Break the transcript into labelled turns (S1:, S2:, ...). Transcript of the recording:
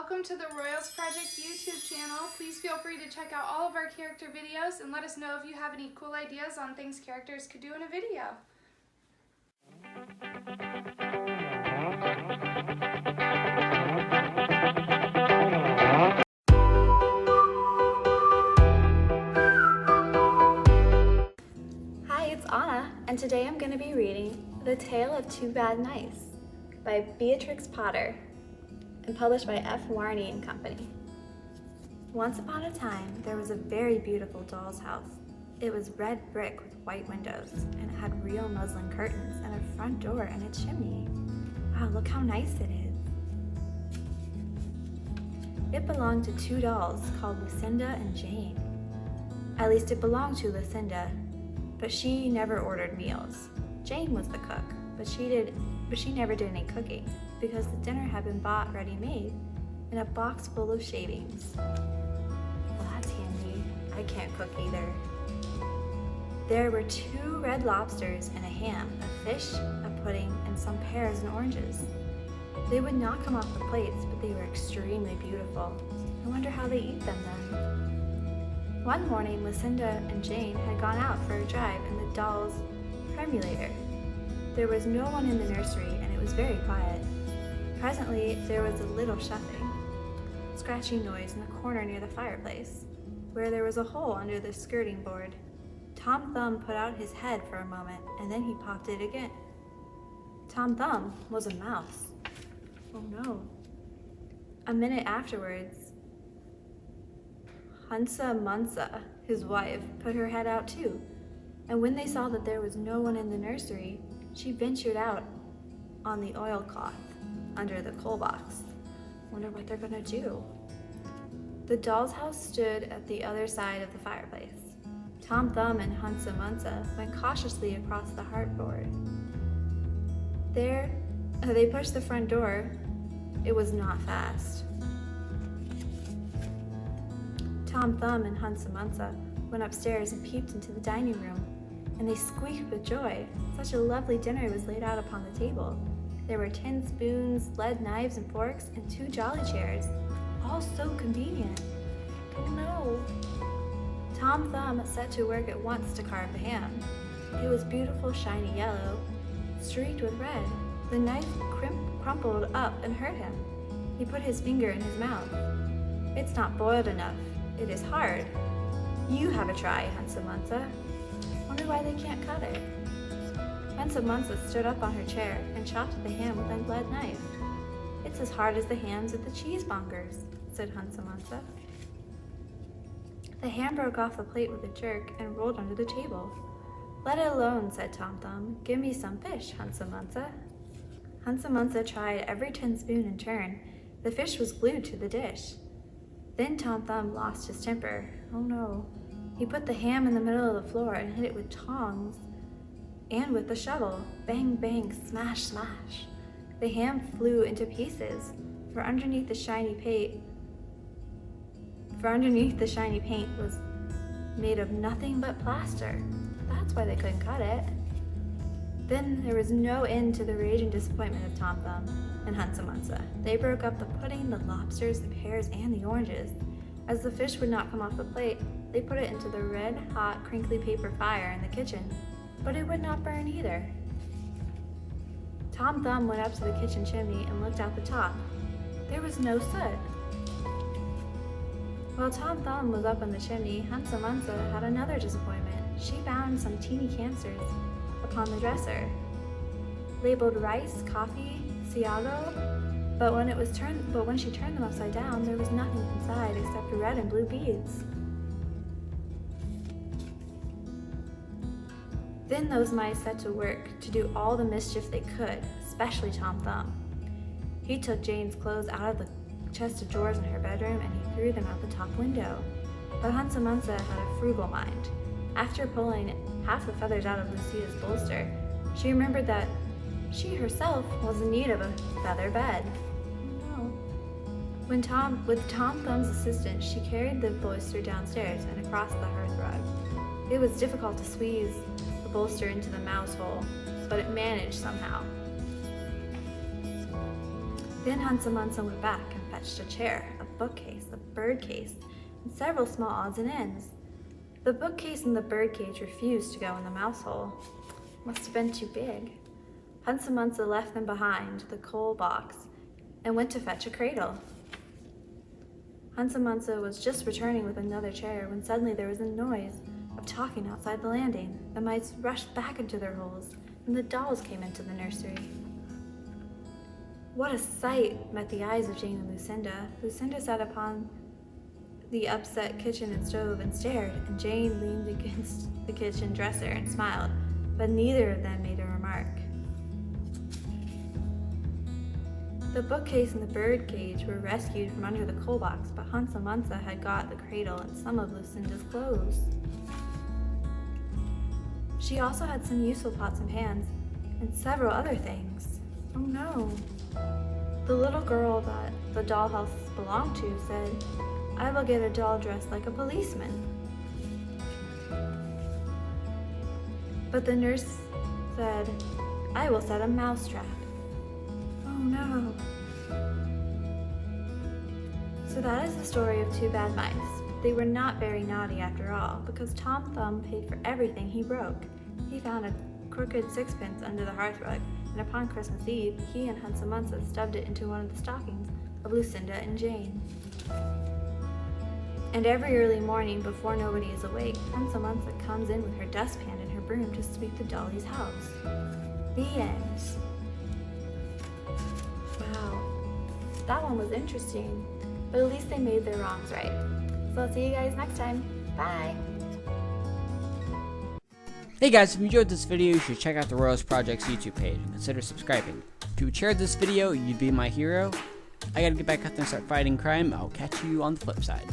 S1: Welcome to the Royals Project YouTube channel. Please feel free to check out all of our character videos and let us know if you have any cool ideas on things characters could do in a video.
S2: Hi, it's Anna, and today I'm going to be reading The Tale of Two Bad Mice by Beatrix Potter and published by F. Warney and Company. Once upon a time, there was a very beautiful doll's house. It was red brick with white windows, and it had real muslin curtains and a front door and a chimney. Wow, look how nice it is. It belonged to two dolls called Lucinda and Jane. At least it belonged to Lucinda, but she never ordered meals. Jane was the cook, but she never did any cooking because the dinner had been bought ready-made in a box full of shavings. Well, that's handy. I can't cook either. There were 2 red lobsters and a ham, a fish, a pudding, and some pears and oranges. They would not come off the plates, but they were extremely beautiful. I wonder how they eat them then. One morning, Lucinda and Jane had gone out for a drive in the doll's perambulator. There was no one in the nursery, and it was very quiet. Presently, there was a little shuffling, scratching noise in the corner near the fireplace, where there was a hole under the skirting board. Tom Thumb put out his head for a moment, and then he popped it again. Tom Thumb was a mouse. Oh no. A minute afterwards, Hunsa Munsa, his wife, put her head out too, and when they saw that there was no one in the nursery, she ventured out on the oilcloth under the coal box. Wonder what they're gonna do. The doll's house stood at the other side of the fireplace. Tom Thumb and Hunsa Munsa went cautiously across the hardboard. There, they pushed the front door. It was not fast. Tom Thumb and Hunsa Munsa went upstairs and peeped into the dining room, and they squeaked with joy. Such a lovely dinner was laid out upon the table. There were tin spoons, lead knives and forks, and 2 jolly chairs, all so convenient. Oh no! Tom Thumb set to work at once to carve the ham. It was beautiful shiny yellow, streaked with red. The knife crumpled up and hurt him. He put his finger in his mouth. It's not boiled enough. It is hard. You have a try, Hunsa Munsa. Wonder why they can't cut it. Hunsa Munsa stood up on her chair and chopped the ham with a lead knife. It's as hard as the hams at the cheesemongers, said Hunsa Munsa. The ham broke off the plate with a jerk and rolled under the table. Let it alone, said Tom Thumb. Give me some fish, Hunsa Munsa. Hunsa Munsa tried every tin spoon in turn. The fish was glued to the dish. Then Tom Thumb lost his temper. Oh no. He put the ham in the middle of the floor and hit it with tongs and with the shovel. Bang, bang, smash, smash. The ham flew into pieces, for underneath the shiny paint was made of nothing but plaster. That's why they couldn't cut it. Then there was no end to the rage and disappointment of Tom Thumb and Hunsa Munsa. They broke up the pudding, the lobsters, the pears, and the oranges. As the fish would not come off the plate, they put it into the red-hot, crinkly paper fire in the kitchen, but it would not burn either. Tom Thumb went up to the kitchen chimney and looked out the top. There was no soot. While Tom Thumb was up on the chimney, Hunsa Munsa had another disappointment. She found some teeny cancers upon the dresser, labeled rice, coffee, Ciago, but when she turned them upside down, there was nothing inside except red and blue beads. Then those mice set to work to do all the mischief they could, especially Tom Thumb. He took Jane's clothes out of the chest of drawers in her bedroom and he threw them out the top window. But Hunsa Munsa had a frugal mind. After pulling half the feathers out of Lucia's bolster, she remembered that she herself was in need of a feather bed. Oh no. With Tom Thumb's assistance, she carried the bolster downstairs and across the hearth rug. It was difficult to squeeze the bolster into the mouse hole, but it managed somehow. Then Hansa Mansa went back and fetched a chair, a bookcase, a bird case, and several small odds and ends. The bookcase and the bird cage refused to go in the mouse hole. Must have been too big. Hansa Mansa left them behind, the coal box, and went to fetch a cradle. Hansa Mansa was just returning with another chair when suddenly there was a noise of talking outside the landing. The mice rushed back into their holes, and the dolls came into the nursery. What a sight met the eyes of Jane and Lucinda. Lucinda sat upon the upset kitchen and stove and stared, and Jane leaned against the kitchen dresser and smiled, but neither of them made a remark. The bookcase and the bird cage were rescued from under the coal box, but Hansa Mansa had got the cradle and some of Lucinda's clothes. She also had some useful pots and pans, and several other things. Oh no. The little girl that the dollhouse belonged to said, "I will get a doll dressed like a policeman." But the nurse said, "I will set a mousetrap." Oh no. So that is the story of Two Bad Mice. They were not very naughty after all, because Tom Thumb paid for everything he broke. He found a crooked sixpence under the hearthrug, and upon Christmas Eve, he and Hansa Mansa stuffed it into one of the stockings of Lucinda and Jane. And every early morning, before nobody is awake, Hansa Mansa comes in with her dustpan and her broom to sweep the dolly's house. The end. Wow, that one was interesting, but at least they made their wrongs right. So I'll see you guys next time. Bye!
S3: Hey guys, if you enjoyed this video, you should check out the Royals Project's YouTube page and consider subscribing. If you shared this video, you'd be my hero. I gotta get back out there and start fighting crime. I'll catch you on the flip side.